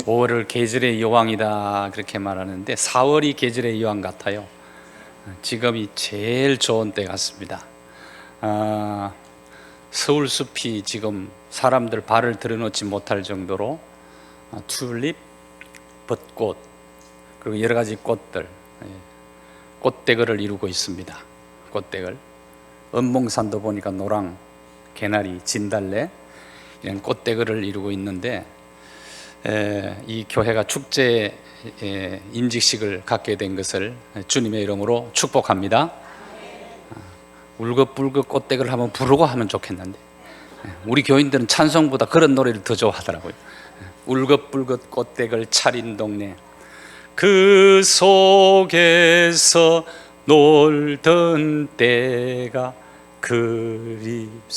5월을 계절의 여왕이다 그렇게 말하는데 4월이 계절의 여왕 같아요. 지금이 제일 좋은 때 같습니다. 서울 숲이 지금 사람들 발을 들여놓지 못할 정도로 튤립, 벚꽃 그리고 여러 가지 꽃들, 꽃대걸을 이루고 있습니다. 꽃대걸, 은봉산도 보니까 노랑, 개나리, 진달래 이런 꽃대걸을 이루고 있는데 이 교회가 축제 임직식을 갖게 된 것을 주님의 이름으로 축복합니다. 울긋불긋 꽃대걸 한번 부르고 하면 좋겠는데 우리 교인들은 찬송보다 그런 노래를 더 좋아하더라고요. 울긋불긋 꽃대걸 차린 동네 그 속에서 놀던 때가 그립습니.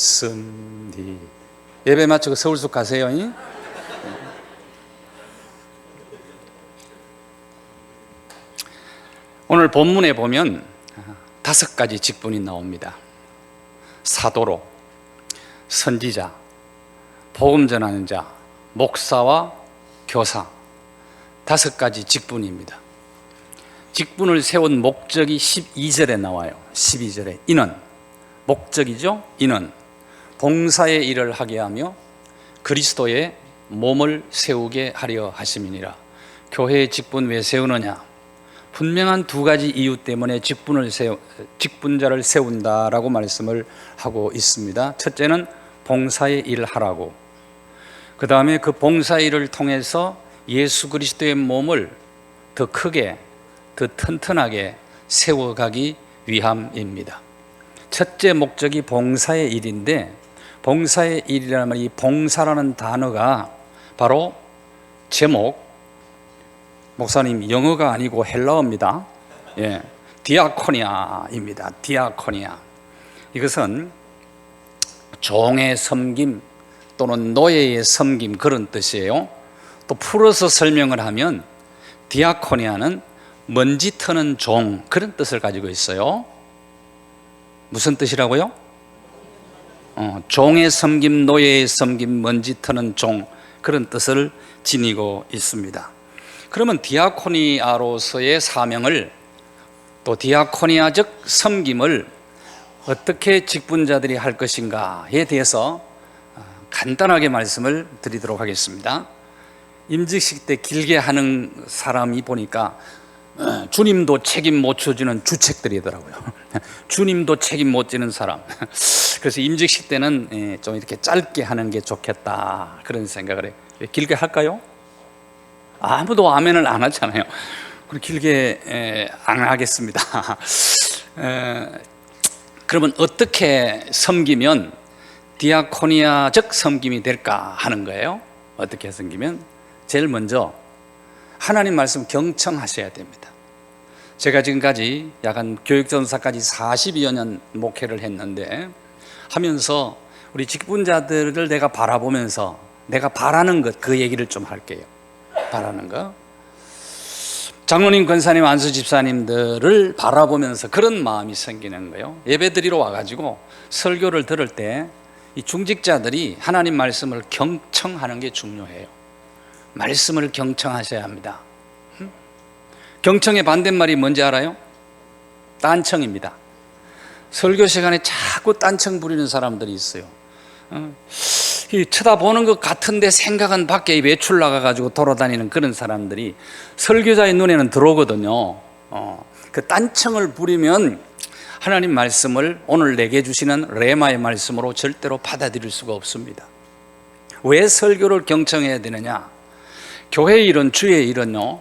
예배 마치고 서울숲 가세요. 오늘 본문에 보면 5가지 직분이 나옵니다. 사도로, 선지자, 복음 전하는 자, 목사와 교사 5가지 직분입니다. 직분을 세운 목적이 12절에 나와요. 12절에 이는, 목적이죠. 이는 봉사의 일을 하게 하며 그리스도의 몸을 세우게 하려 하심이니라. 교회의 직분 왜 세우느냐? 분명한 2가지 이유 때문에 직분자를 세운다라고 말씀을 하고 있습니다. 첫째는 봉사의 일을 하라고, 그 다음에 그 봉사의 일을 통해서 예수 그리스도의 몸을 더 크게, 더 튼튼하게 세워가기 위함입니다. 첫째 목적이 봉사의 일인데, 봉사의 일이라는 말, 이 봉사라는 단어가 바로 제목, 목사님 영어가 아니고 헬라어입니다. 디아코니아입니다. 디아코니아. 이것은 종의 섬김 또는 노예의 섬김 그런 뜻이에요. 또 풀어서 설명을 하면 디아코니아는 먼지 터는 종 그런 뜻을 가지고 있어요. 무슨 뜻이라고요? 종의 섬김, 노예의 섬김, 먼지 터는 종 그런 뜻을 지니고 있습니다. 그러면 디아코니아로서의 사명을, 또 디아코니아적 섬김을 어떻게 직분자들이 할 것인가에 대해서 간단하게 말씀을 드리도록 하겠습니다. 임직식 때 길게 하는 사람이 보니까 주님도 책임 못 져주는 주책들이더라고요. 주님도 책임 못 지는 사람. 그래서 임직식 때는 좀 이렇게 짧게 하는 게 좋겠다 그런 생각을 해요. 길게 할까요? 아무도 아멘을 안 하잖아요. 그럼 길게 안 하겠습니다. 그러면 어떻게 섬기면 디아코니아적 섬김이 될까 하는 거예요. 어떻게 섬기면? 제일 먼저 하나님 말씀 경청하셔야 됩니다. 제가 지금까지 약 한 교육전사까지 40여 년 목회를 했는데, 하면서 우리 직분자들을 내가 바라보면서 내가 바라는 것, 그 얘기를 좀 할게요. 바라는 거. 장로님, 권사님, 안수 집사님들을 바라보면서 그런 마음이 생기는 거예요. 예배 드리러 와가지고 설교를 들을 때 이 중직자들이 하나님 말씀을 경청하는 게 중요해요. 말씀을 경청하셔야 합니다. 경청의 반대말이 뭔지 알아요? 딴청입니다. 설교 시간에 자꾸 딴청 부리는 사람들이 있어요. 쳐다보는 것 같은데 생각은 밖에 외출 나가가지고 돌아다니는 그런 사람들이 설교자의 눈에는 들어오거든요. 그 딴청을 부리면 하나님 말씀을 오늘 내게 주시는 레마의 말씀으로 절대로 받아들일 수가 없습니다. 왜 설교를 경청해야 되느냐? 교회의 일은, 주의 일은요,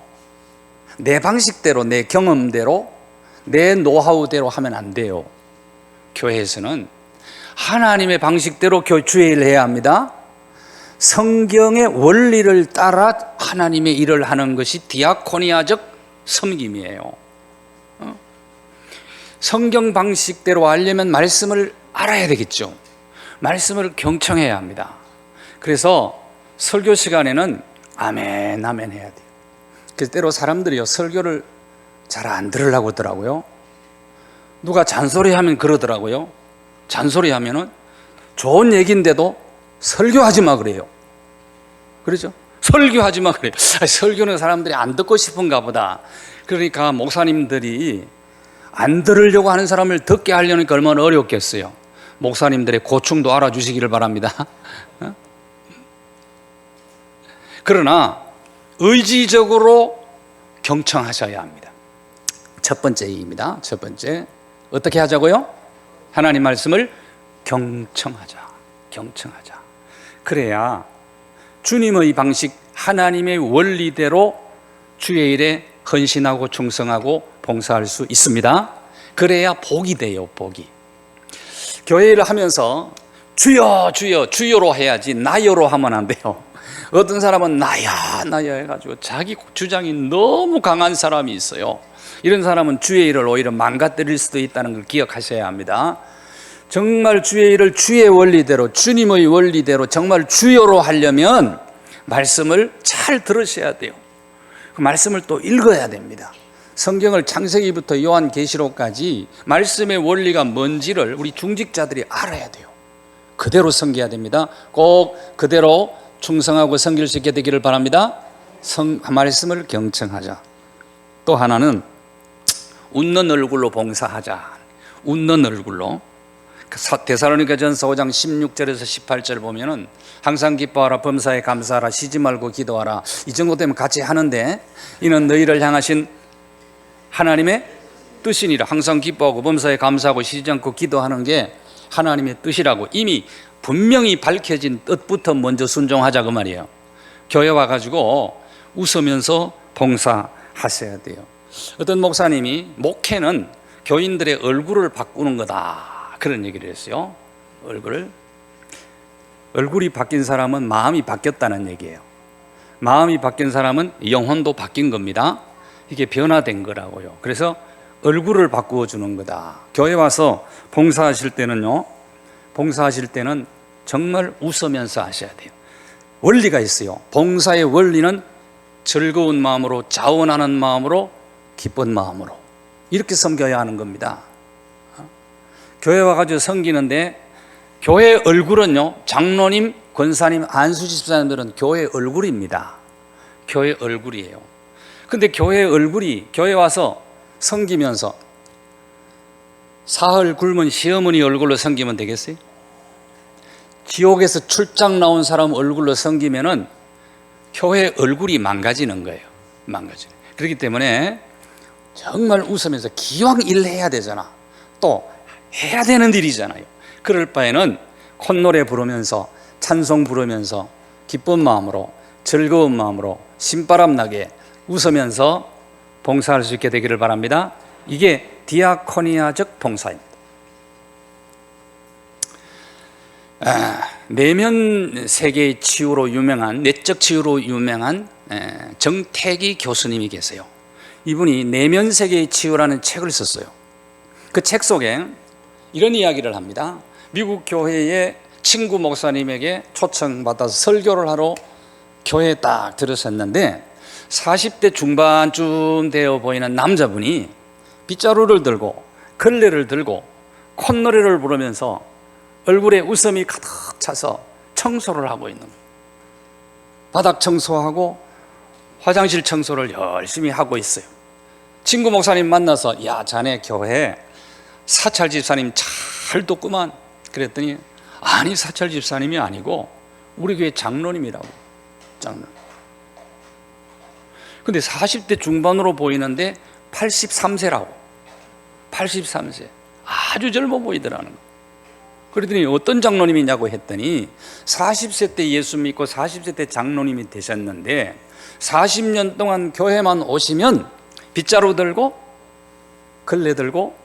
내 방식대로, 내 경험대로, 내 노하우대로 하면 안 돼요. 교회에서는 하나님의 방식대로 주의 일을 해야 합니다. 성경의 원리를 따라 하나님의 일을 하는 것이 디아코니아적 섬김이에요. 성경 방식대로 하려면 말씀을 알아야 되겠죠. 말씀을 경청해야 합니다. 그래서 설교 시간에는 아멘, 아멘 해야 돼요. 그래서 때로 사람들이요, 설교를 잘 안 들으려고 하더라고요. 누가 잔소리하면 그러더라고요. 잔소리하면은 좋은 얘기인데도 설교하지 마 그래요. 그렇죠? 설교하지 마 그래요. 설교는 사람들이 안 듣고 싶은가 보다. 그러니까 목사님들이 안 들으려고 하는 사람을 듣게 하려니까 얼마나 어렵겠어요. 목사님들의 고충도 알아주시기를 바랍니다. 그러나 의지적으로 경청하셔야 합니다. 첫 번째 얘기입니다. 첫 번째, 어떻게 하자고요? 하나님 말씀을 경청하자. 경청하자. 그래야 주님의 방식, 하나님의 원리대로 주의 일에 헌신하고 충성하고 봉사할 수 있습니다. 그래야 복이 돼요. 복이. 교회를 하면서 주여 주여 주여로 해야지 나여로 하면 안 돼요. 어떤 사람은 나야 나야 해가지고 자기 주장이 너무 강한 사람이 있어요. 이런 사람은 주의 일을 오히려 망가뜨릴 수도 있다는 걸 기억하셔야 합니다. 정말 주의 일을 주의 원리대로, 주님의 원리대로 정말 주여로 하려면 말씀을 잘 들으셔야 돼요. 그 말씀을 또 읽어야 됩니다. 성경을 창세기부터 요한계시록까지 말씀의 원리가 뭔지를 우리 중직자들이 알아야 돼요. 그대로 섬겨야 됩니다. 꼭 그대로 충성하고 섬길 수 있게 되기를 바랍니다. 말씀을 경청하자. 또 하나는 웃는 얼굴로 봉사하자. 웃는 얼굴로. 데살로니가전서 5장 16절에서 18절 보면은 항상 기뻐하라, 범사에 감사하라, 쉬지 말고 기도하라. 이 정도 되면 같이 하는데 이는 너희를 향하신 하나님의 뜻이니라. 항상 기뻐하고 범사에 감사하고 쉬지 않고 기도하는 게 하나님의 뜻이라고 이미 분명히 밝혀진 뜻부터 먼저 순종하자 그 말이에요. 교회 와가지고 웃으면서 봉사하셔야 돼요. 어떤 목사님이 목회는 교인들의 얼굴을 바꾸는 거다 그런 얘기를 했어요. 얼굴이 바뀐 사람은 마음이 바뀌었다는 얘기예요. 마음이 바뀐 사람은 영혼도 바뀐 겁니다. 이게 변화된 거라고요. 그래서 얼굴을 바꾸어 주는 거다. 교회 와서 봉사하실 때는요, 봉사하실 때는 정말 웃으면서 하셔야 돼요. 원리가 있어요. 봉사의 원리는 즐거운 마음으로, 자원하는 마음으로, 기쁜 마음으로 이렇게 섬겨야 하는 겁니다. 교회 와가지고 섬기는데 교회 얼굴은요, 장로님, 권사님, 안수 집사님들은 교회 얼굴입니다. 교회 얼굴이에요. 근데 교회 얼굴이 교회 와서 섬기면서 사흘 굶은 시어머니 얼굴로 섬기면 되겠어요? 지옥에서 출장 나온 사람 얼굴로 섬기면은 교회 얼굴이 망가지는 거예요. 망가지는. 그렇기 때문에 정말 웃으면서 기왕 일해야 되잖아. 또 해야 되는 일이잖아요. 그럴 바에는 콧노래 부르면서 찬송 부르면서 기쁜 마음으로 즐거운 마음으로 신바람 나게 웃으면서 봉사할 수 있게 되기를 바랍니다. 이게 디아코니아적 봉사입니다. 내면 세계의 치유로 유명한, 내적 치유로 유명한 정태기 교수님이 계세요. 이분이 내면 세계의 치유라는 책을 썼어요. 그 책 속에 이런 이야기를 합니다. 미국 교회의 친구 목사님에게 초청받아서 설교를 하러 교회에 딱 들어섰는데 40대 중반쯤 되어 보이는 남자분이 빗자루를 들고 걸레를 들고 콧노래를 부르면서 얼굴에 웃음이 가득 차서 청소를 하고 있는 거예요. 바닥 청소하고 화장실 청소를 열심히 하고 있어요. 친구 목사님 만나서 야, 자네 교회 사찰 집사님 잘 돕구만. 그랬더니 아니, 사찰 집사님이 아니고 우리 교회 장로님이라고. 장로님. 근데 40대 중반으로 보이는데 83세라고. 83세. 아주 젊어 보이더라는 거. 그랬더니 어떤 장로님이냐고 했더니 40세 때 예수 믿고 40세 때 장로님이 되셨는데 40년 동안 교회만 오시면 빗자루 들고 걸레 들고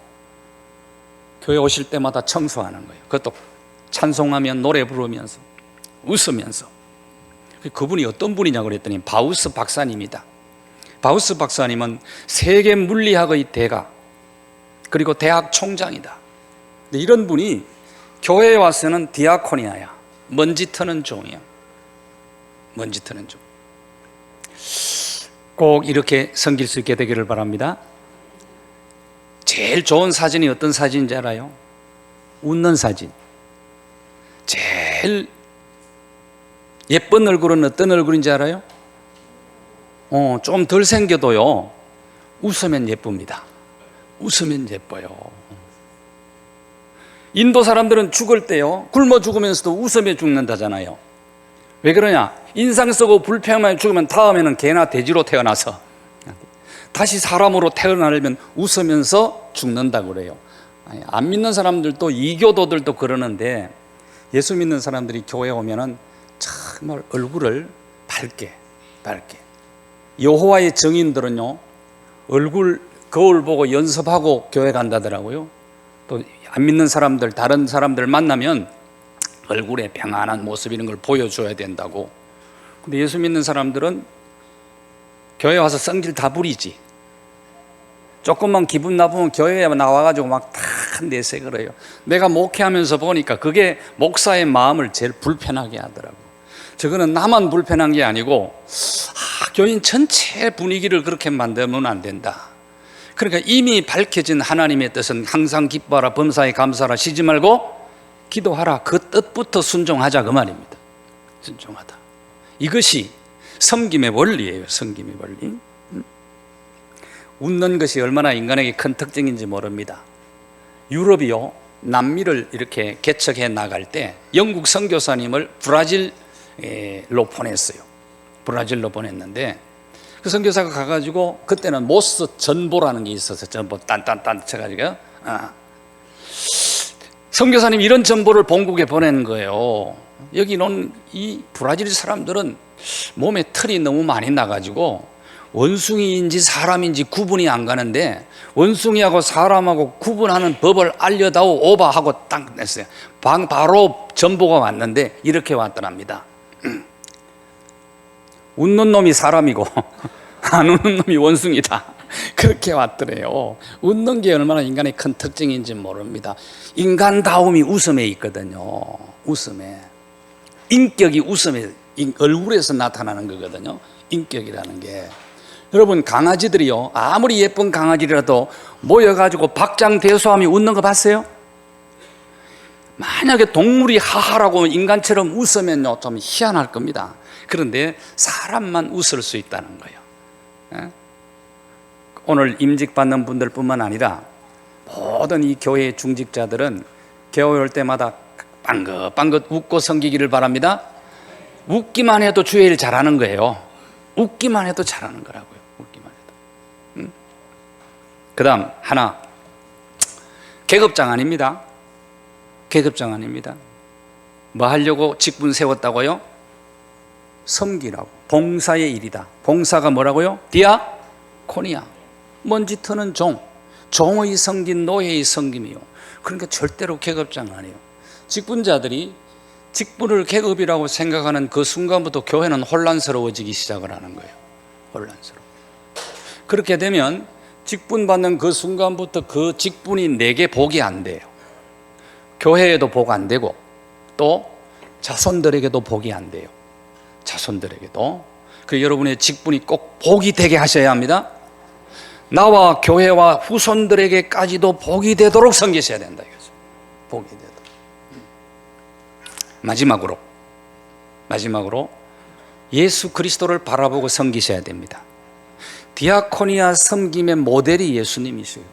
교회 오실 때마다 청소하는 거예요. 그것도 찬송하면 노래 부르면서 웃으면서. 그분이 어떤 분이냐고 그랬더니 바우스 박사님이다. 바우스 박사님은 세계 물리학의 대가 그리고 대학 총장이다. 근데 이런 분이 교회에 와서는 디아코니아야. 먼지 터는 종이야. 먼지 터는 종. 꼭 이렇게 섬길 수 있게 되기를 바랍니다. 제일 좋은 사진이 어떤 사진인지 알아요? 웃는 사진. 제일 예쁜 얼굴은 어떤 얼굴인지 알아요? 좀 덜 생겨도요, 웃으면 예쁩니다. 웃으면 예뻐요. 인도 사람들은 죽을 때요, 굶어 죽으면서도 웃으며 죽는다잖아요. 왜 그러냐? 인상 쓰고 불평하며 죽으면 다음에는 개나 돼지로 태어나서 다시 사람으로 태어나려면 웃으면서 죽는다고 그래요. 안 믿는 사람들도, 이교도들도 그러는데, 예수 믿는 사람들이 교회에 오면은 정말 얼굴을 밝게 여호와의 증인들은요, 얼굴 거울 보고 연습하고 교회 간다더라고요. 또 안 믿는 사람들, 다른 사람들 만나면 얼굴에 평안한 모습 이런 걸 보여줘야 된다고. 근데 예수 믿는 사람들은 교회 와서 성질 다 부리지. 조금만 기분 나쁘면 교회에 나와가지고 막 다 내색을 해요. 내가 목회하면서 보니까 그게 목사의 마음을 제일 불편하게 하더라고. 저거는 나만 불편한 게 아니고 교인 전체 분위기를 그렇게 만들면 안 된다. 그러니까 이미 밝혀진 하나님의 뜻은 항상 기뻐하라, 범사에 감사하라, 쉬지 말고 기도하라. 그 뜻부터 순종하자, 그 말입니다. 순종하다. 이것이 섬김의 원리예요. 섬김의 원리. 웃는 것이 얼마나 인간에게 큰 특징인지 모릅니다. 유럽이요, 남미를 이렇게 개척해 나갈 때 영국 선교사님을 브라질로 보냈어요. 브라질로 보냈는데, 그 선교사가 가가지고, 그때는 모스 전보라는 게 있어서 전보 딴딴딴 쳐가지고, 선교사님이 이런 전보를 본국에 보낸 거예요. 여기는 이 브라질 사람들은 몸에 털이 너무 많이 나가지고 원숭이인지 사람인지 구분이 안 가는데, 원숭이하고 사람하고 구분하는 법을 알려다오 오바하고 딱 냈어요. 바로 전보가 왔는데 이렇게 왔더랍니다. 웃는 놈이 사람이고 안 웃는 놈이 원숭이다. 그렇게 왔더래요. 웃는 게 얼마나 인간의 큰 특징인지 모릅니다. 인간다움이 웃음에 있거든요. 웃음에. 인격이 웃음에, 얼굴에서 나타나는 거거든요. 인격이라는 게. 여러분, 강아지들이요, 아무리 예쁜 강아지라도 모여가지고 박장대소하며 웃는 거 봤어요? 만약에 동물이 하하라고 인간처럼 웃으면요, 좀 희한할 겁니다. 그런데 사람만 웃을 수 있다는 거예요. 오늘 임직받는 분들뿐만 아니라 모든 이 교회의 중직자들은 교회 올 때마다 빵긋빵긋 웃고 섬기기를 바랍니다. 웃기만 해도 주의 일 잘하는 거예요. 웃기만 해도 잘하는 거라고요. 웃기만 해도. 그 다음 하나, 계급장 아닙니다. 계급장 아닙니다. 뭐 하려고 직분 세웠다고요? 섬기라고. 봉사의 일이다. 봉사가 뭐라고요? 디아코니아. 먼지 트는 종. 종의 섬긴 노예의 섬김이요. 그러니까 절대로 계급장 아니에요. 직분자들이 직분을 계급이라고 생각하는 그 순간부터 교회는 혼란스러워지기 시작을 하는 거예요. 혼란스러워. 그렇게 되면 직분 받는 그 순간부터 그 직분이 내게 복이 안 돼요. 교회에도 복 안 되고 또 자손들에게도 복이 안 돼요. 자손들에게도. 그래서 여러분의 직분이 꼭 복이 되게 하셔야 합니다. 나와 교회와 후손들에게까지도 복이 되도록 섬기셔야 된다 이거죠. 복이 되도록. 마지막으로 예수 그리스도를 바라보고 섬기셔야 됩니다. 디아코니아 섬김의 모델이 예수님이세요.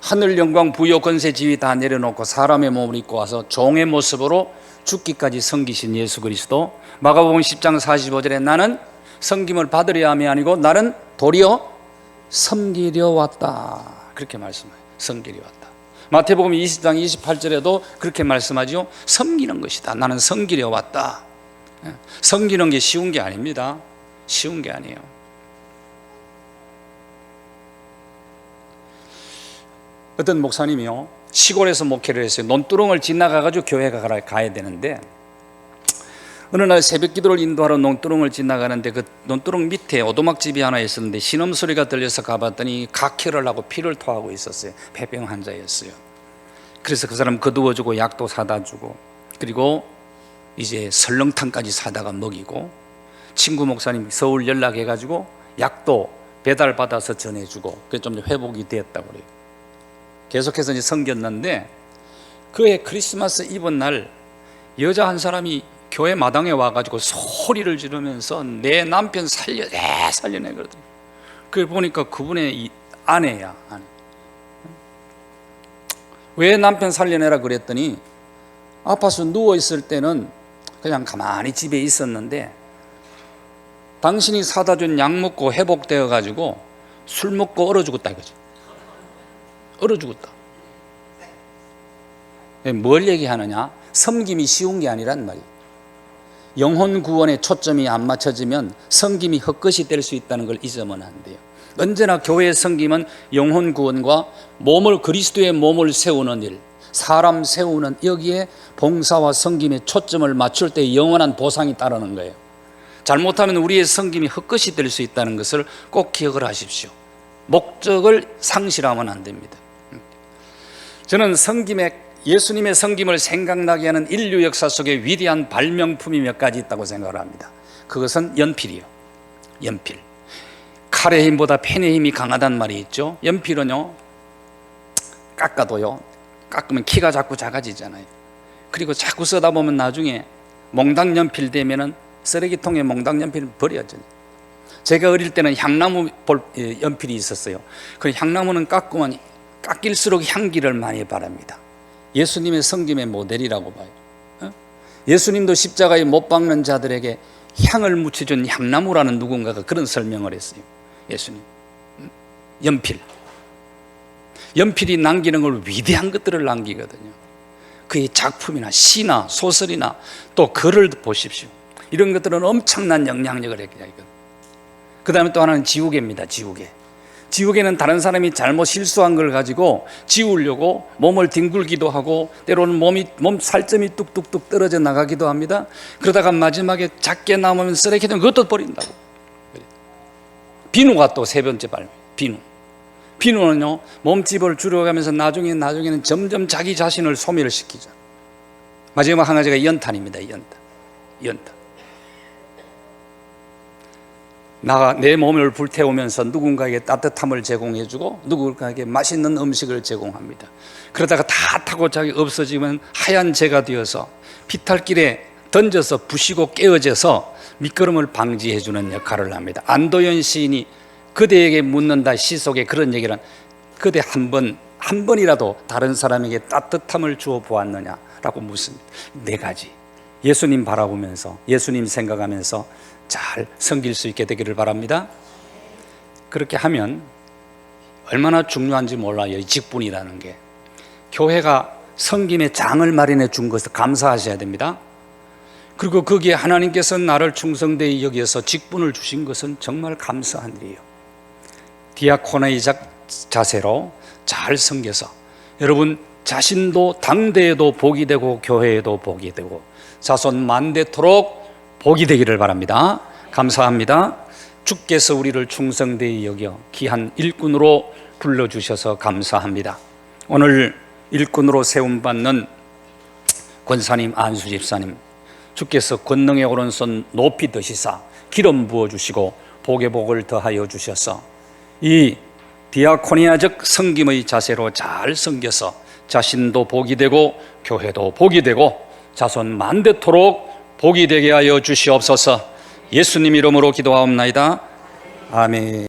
하늘 영광 부요 권세 지위 다 내려놓고 사람의 몸을 입고 와서 종의 모습으로 죽기까지 섬기신 예수 그리스도. 마가복음 10장 45절에 나는 섬김을 받으려 함이 아니고 나는 도리어 섬기려 왔다. 그렇게 말씀해요. 섬기려 왔다. 마태복음 20장 28절에도 그렇게 말씀하죠. 섬기는 것이다. 나는 섬기려 왔다. 섬기는 게 쉬운 게 아닙니다. 쉬운 게 아니에요. 어떤 목사님이요, 시골에서 목회를 했어요. 논두렁을 지나가가지고 교회가 가야 되는데, 어느 날 새벽 기도를 인도하러 논두렁을 지나가는데 그 논두렁 밑에 오두막집이 하나 있었는데 신음소리가 들려서 가봤더니 각혈을 하고 피를 토하고 있었어요. 폐병 환자였어요. 그래서 그 사람 거두어주고 약도 사다 주고, 그리고 이제 설렁탕까지 사다가 먹이고, 친구 목사님 서울 연락해가지고 약도 배달받아서 전해주고, 그게 좀 회복이 됐다고 그래요. 계속해서 이제 섬겼는데, 그해 크리스마스 이브 날 여자 한 사람이 교회 마당에 와가지고 소리를 지르면서 내 남편 살려내 그러더니, 그걸 보니까 그분의 아내야, 아내. 왜 남편 살려내라 그랬더니 아파서 누워있을 때는 그냥 가만히 집에 있었는데 당신이 사다 준 약 먹고 회복되어 가지고 술 먹고 얼어 죽었다 이거지. 얼어 죽었다. 뭘 얘기하느냐? 섬김이 쉬운 게 아니란 말이에요. 영혼 구원에 초점이 안 맞춰지면 섬김이 헛것이 될 수 있다는 걸 잊으면 안 돼요. 언제나 교회의 섬김은 영혼 구원과 그리스도의 몸을 세우는 일, 사람 세우는, 여기에 봉사와 섬김에 초점을 맞출 때 영원한 보상이 따르는 거예요. 잘못하면 우리의 섬김이 헛것이 될 수 있다는 것을 꼭 기억을 하십시오. 목적을 상실하면 안 됩니다. 저는 예수님의 섬김을 생각나게 하는 인류 역사 속에 위대한 발명품이 몇 가지 있다고 생각을 합니다. 그것은 연필이요. 연필. 칼의 힘보다 펜의 힘이 강하단 말이 있죠. 연필은요, 깎으면 키가 자꾸 작아지잖아요. 그리고 자꾸 쓰다 보면 나중에 몽당 연필 되면은 쓰레기통에 몽당 연필을 버려야죠. 제가 어릴 때는 향나무 연필이 있었어요. 그 향나무는 깎일수록 향기를 많이 바랍니다. 예수님의 섬김의 모델이라고 봐요. 예수님도 십자가에 못 박는 자들에게 향을 묻혀준 향나무라는 누군가가 그런 설명을 했어요. 예수님. 연필이 남기는 걸 위대한 것들을 남기거든요. 그의 작품이나 시나 소설이나 또 글을 보십시오. 이런 것들은 엄청난 영향력을 했거든요. 그 다음에 또 하나는 지우개입니다. 지우개는 다른 사람이 잘못 실수한 걸 가지고 지우려고 몸을 뒹굴기도 하고 때로는 몸 살점이 뚝뚝뚝 떨어져 나가기도 합니다. 그러다가 마지막에 작게 남으면 쓰레기 되면 그것도 버린다고. 비누가 또 세 번째 발명. 비누는요, 몸집을 줄여가면서 나중에는 점점 자기 자신을 소멸시키죠. 마지막 한 가지가 연탄입니다. 연탄. 내 몸을 불태우면서 누군가에게 따뜻함을 제공해주고 누군가에게 맛있는 음식을 제공합니다. 그러다가 다 타고 자기 없어지면 하얀 재가 되어서 피탈길에 던져서 부시고 깨어져서 미끄럼을 방지해주는 역할을 합니다. 안도현 시인이 그대에게 묻는다 시 속에 그런 얘기를 그대 한 번이라도 다른 사람에게 따뜻함을 주어 보았느냐라고 묻습니다. 네 가지. 예수님 바라보면서, 예수님 생각하면서 잘 섬길 수 있게 되기를 바랍니다. 그렇게 하면 얼마나 중요한지 몰라요. 이 직분이라는 게. 교회가 섬김의 장을 마련해 준 것을 감사하셔야 됩니다. 그리고 거기에 하나님께서 나를 충성되이 여기서 직분을 주신 것은 정말 감사한 일이에요. 디아코나이적 자세로 잘 섬겨서 여러분 자신도 당대에도 복이 되고 교회에도 복이 되고 자손 만대토록 복이 되기를 바랍니다. 감사합니다. 주께서 우리를 충성되이 여겨 귀한 일꾼으로 불러주셔서 감사합니다. 오늘 일꾼으로 세움받는 권사님, 안수 집사님, 주께서 권능의 오른손 높이 드시사 기름 부어주시고 복의 복을 더하여 주셔서 이 디아코니아적 섬김의 자세로 잘 섬겨서 자신도 복이 되고 교회도 복이 되고 자손 만대토록 복이 되게 하여 주시옵소서. 예수님 이름으로 기도하옵나이다. 아멘.